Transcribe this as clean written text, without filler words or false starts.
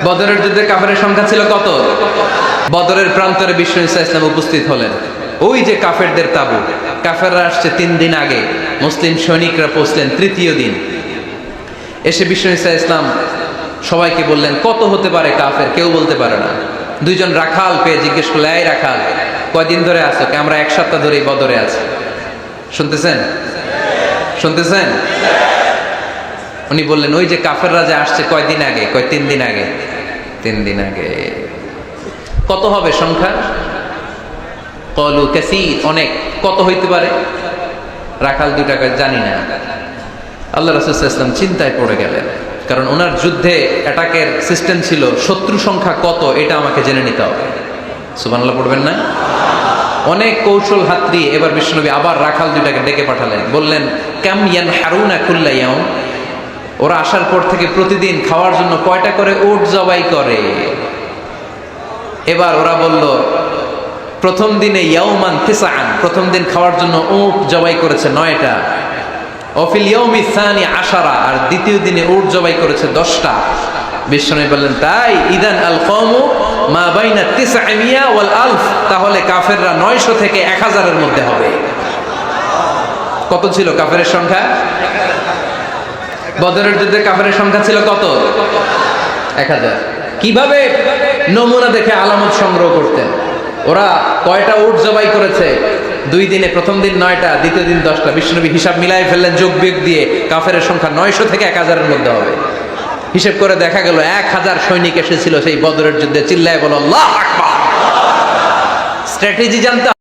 বদরের যুদ্ধে কাফেরের সংখ্যা ছিল কত? বদরের প্রান্তরে বিষ্ণু ঈসা ইসলাম উপস্থিত হলেন। ওই যে কাফেরদের তাবু, কাফেররা আসছে 3 দিন আগে, মুসলিম সৈনিকরা পৌঁছলেন 3য় দিন। এসে বিষ্ণু ঈসা ইসলাম সবাইকে বললেন, কত হতে পারে কাফের? কেউ বলতে পারে না। 2 জন রাখাল পেয়ে জিজ্ঞেস করলে, এই রাখাল, কয়দিন ধরে আছো? আমরা 1 সপ্তাহ ধরেই বদরে আছি। শুনতেছেন? শুনতেছেন? উনি বললেন, ওই যে কাফেররা যে আসছে কয়দিন আগে? 3 দিন আগে। 3 দিন আগে। কত হবে সংখ্যা? কলু কাসীর, অনেক। কত হইতে পারে? রাখাল 2 টাকা জানি না। আল্লাহ রাসূল সাল্লাল্লাহু আলাইহি ওয়াসাল্লাম চিন্তায় পড়ে গেলেন, কারণ ওনার যুদ্ধে অ্যাটাকের সিস্টেম ছিল শত্রু সংখ্যা কত এটা আমাকে জেনে নিতে হবে। সুবহানাল্লাহ পড়বেন না? অনেক কৌশল হাতড়ি এবার বিশ্বনবী আবার রাখাল 2টাকে ডেকে পাঠালেন। বললেন, কাম ইয়ানহারুনা কুল্লা ইয়াউম, ওরা আসার পর থেকে প্রতিদিন খাওয়ার জন্য কয়টা করে উট জবাই করে? এবার ওরা বলল, প্রথম দিনে ইয়াউমান তিসআন, প্রথম দিন খাওয়ার জন্য উট জবাই করেছে 9টা। ওয়াফিল ইয়াউমি সানি 10, আর দ্বিতীয় দিনে উট জবাই করেছে 10টা। বিশ্বনবী বললেন, তাই ইদান আল কওমু মা বাইনা 900 ওয়াল আলফ, তাহলে কাফেররা 900 থেকে 1000 এর মধ্যে হবে। কত ছিল কাফেরের সংখ্যা? বদরের যুদ্ধে কাফেরের সংখ্যা ছিল কত? 1000। কিভাবে নমুনা দেখে আলামত সংগ্রহ করতেন? ওরা কয়টা উট জবাই করেছে 2 দিনে? প্রথম দিন 9টা, দ্বিতীয় দিন 10টা। বিশ্বনবী হিসাব মিলাই ফেললেন যোগ বিয়োগ দিয়ে, কাফেরের সংখ্যা 900 থেকে 1000 এর মধ্যে হবে। হিসেব করে দেখা গেল 1000 সৈনিক এসেছিল সেই বদরের যুদ্ধে। চিল্লায় বলো আল্লাহু আকবার। স্ট্র্যাটেজি জানতে